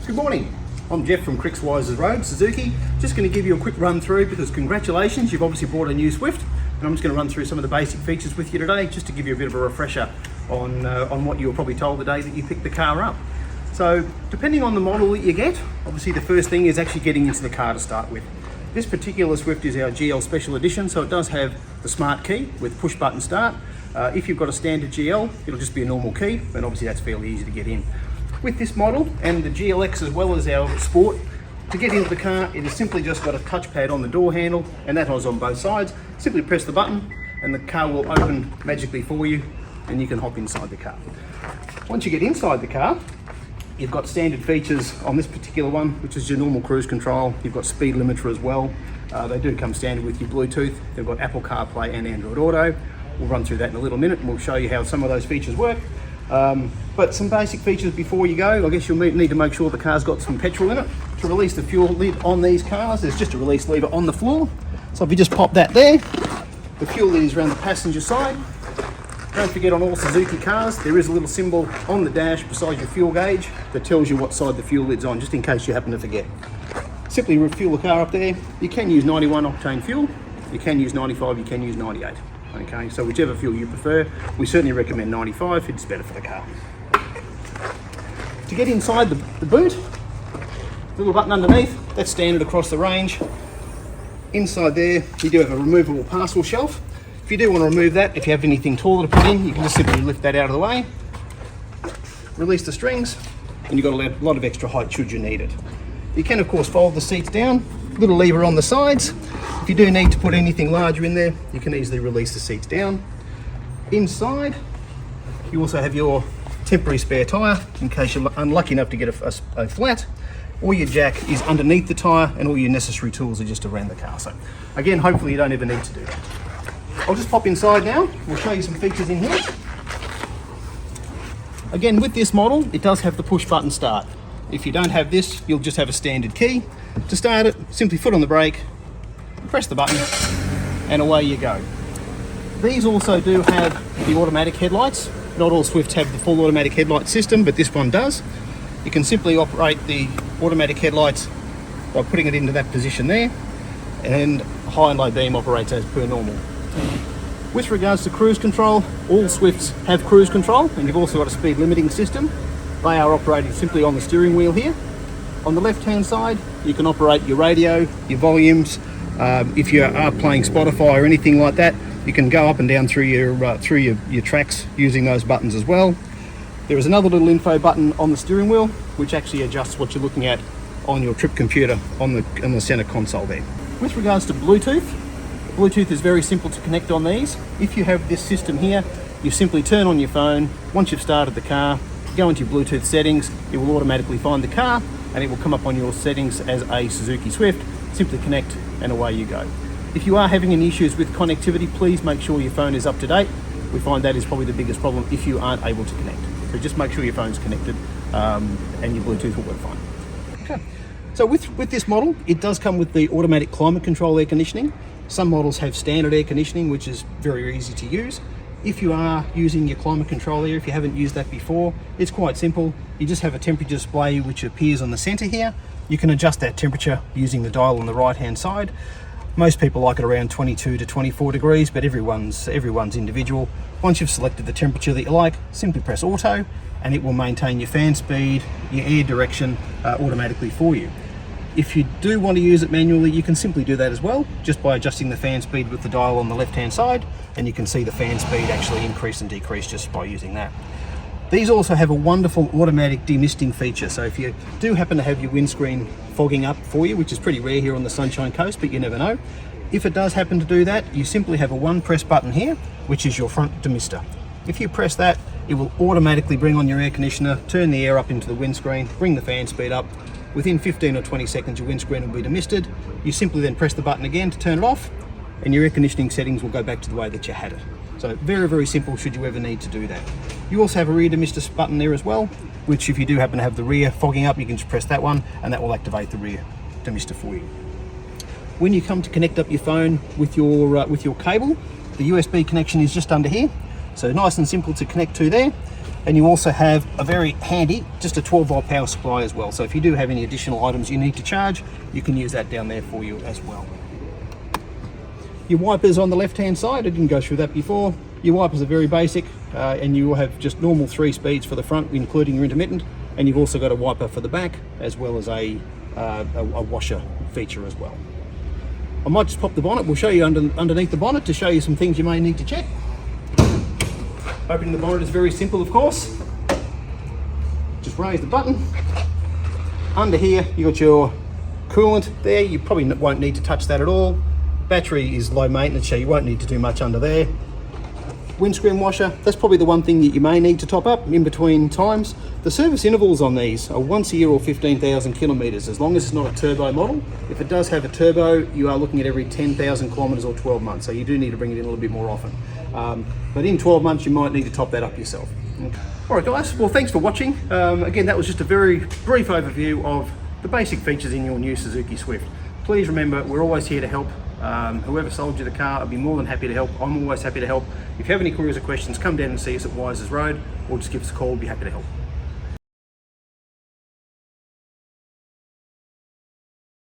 Good morning, I'm Jeff from Cricks Road, Suzuki. Just going to give you a quick run through because congratulations, you've obviously bought a new Swift, and I'm just going to run through some of the basic features with you today just to give you a bit of a refresher on what you were probably told the day that you picked the car up. So depending on the model that you get, obviously the first thing is actually getting into the car to start with. This particular Swift is our GL Special Edition, so it does have the smart key with push button start. If you've got a standard GL, it'll just be a normal key, and obviously that's fairly easy to get in. With this model and the GLX as well as our Sport, to get into the car, it has simply just got a touchpad on the door handle, and that has on both sides. Simply press the button and the car will open magically for you and you can hop inside the car. Once you get inside the car, you've got standard features on this particular one, which is your normal cruise control. You've got speed limiter as well. They do come standard with your Bluetooth. They've got Apple CarPlay and Android Auto. We'll run through that in a little minute and we'll show you how some of those features work. But some basic features before you go, I guess you'll need to make sure the car's got some petrol in it. To release the fuel lid on these cars, there's just a release lever on the floor. So if you just pop that there, the fuel lid is around the passenger side. Don't forget, on all Suzuki cars, there is a little symbol on the dash beside your fuel gauge that tells you what side the fuel lid's on, just in case you happen to forget. Simply refuel the car up there. You can use 91 octane fuel, you can use 95, you can use 98. Okay, so whichever fuel you prefer, we certainly recommend 95, it's better for the car. To get inside the boot, little button underneath, that's standard across the range. Inside there, you do have a removable parcel shelf. If you do want to remove that, if you have anything taller to put in, you can just simply lift that out of the way, release the strings, and you've got a lot of extra height should you need it. You can of course fold the seats down, little lever on the sides. If you do need to put anything larger in there, you can easily release the seats down. Inside, you also have your temporary spare tyre in case you're unlucky enough to get a flat. All your jack is underneath the tyre and all your necessary tools are just around the car. So again, hopefully you don't ever need to do that. I'll just pop inside now. We'll show you some features in here. Again, with this model, it does have the push button start. If you don't have this, you'll just have a standard key. To start it, simply foot on the brake, press the button, and away you go. These also do have the automatic headlights. Not all Swifts have the full automatic headlight system, but this one does. You can simply operate the automatic headlights by putting it into that position there, and high and low beam operates as per normal. With regards to cruise control, all Swifts have cruise control, and you've also got a speed limiting system. They are operating simply on the steering wheel here. On the left hand side, you can operate your radio, your volumes. If you are playing Spotify or anything like that, you can go up and down through your tracks using those buttons as well. There is another little info button on the steering wheel, which actually adjusts what you're looking at on your trip computer on the center console there. With regards to Bluetooth is very simple to connect on these. If you have this system here, you simply turn on your phone. Once you've started the car, go into your Bluetooth settings, it will automatically find the car and it will come up on your settings as a Suzuki Swift. Simply connect and away you go. If you are having any issues with connectivity, please make sure your phone is up to date. We find that is probably the biggest problem if you aren't able to connect. So just make sure your phone's connected and your Bluetooth will work fine. Okay. So with this model, it does come with the automatic climate control air conditioning. Some models have standard air conditioning, which is very easy to use. If you are using your climate control air, if you haven't used that before, it's quite simple. You just have a temperature display which appears on the center here. You can adjust that temperature using the dial on the right hand side. Most people like it around 22 to 24 degrees, but everyone's individual. Once you've selected the temperature that you like, simply press auto and it will maintain your fan speed, your air direction automatically for you. If you do want to use it manually, you can simply do that as well, just by adjusting the fan speed with the dial on the left hand side, and you can see the fan speed actually increase and decrease just by using that. These also have a wonderful automatic demisting feature, so if you do happen to have your windscreen fogging up for you, which is pretty rare here on the Sunshine Coast, but you never know, if it does happen to do that, you simply have a one press button here, which is your front demister. If you press that, it will automatically bring on your air conditioner, turn the air up into the windscreen, bring the fan speed up. Within 15 or 20 seconds, your windscreen will be demisted. You simply then press the button again to turn it off, and your air conditioning settings will go back to the way that you had it. So very, very simple should you ever need to do that. You also have a rear demister button there as well, which if you do happen to have the rear fogging up, you can just press that one and that will activate the rear demister for you. When you come to connect up your phone with your cable, the USB connection is just under here. So nice and simple to connect to there. And you also have a very handy, just a 12 volt power supply as well. So if you do have any additional items you need to charge, you can use that down there for you as well. Your wipers on the left hand side, I didn't go through that before. Your wipers are very basic, and you will have just normal 3 speeds for the front, including your intermittent, and you've also got a wiper for the back, as well as a washer feature as well. I might just pop the bonnet. We'll show you underneath the bonnet to show you some things you may need to check. Opening the bonnet is very simple, of course. Just raise the button. Under here, you got your coolant there. You probably won't need to touch that at all. Battery is low maintenance, so you won't need to do much under there. Windscreen washer, that's probably the one thing that you may need to top up in between times. The service intervals on these are once a year or 15,000 kilometres, as long as it's not a turbo model. If it does have a turbo, you are looking at every 10,000 kilometres or 12 months, so you do need to bring it in a little bit more often. But in 12 months, you might need to top that up yourself. Okay. All right, guys, well, thanks for watching. Again, that was just a very brief overview of the basic features in your new Suzuki Swift. Please remember, we're always here to help. Whoever sold you the car, I'd be more than happy to help. I'm always happy to help. If you have any queries or questions, come down and see us at Wises Road, or just give us a call. We'll be happy to help.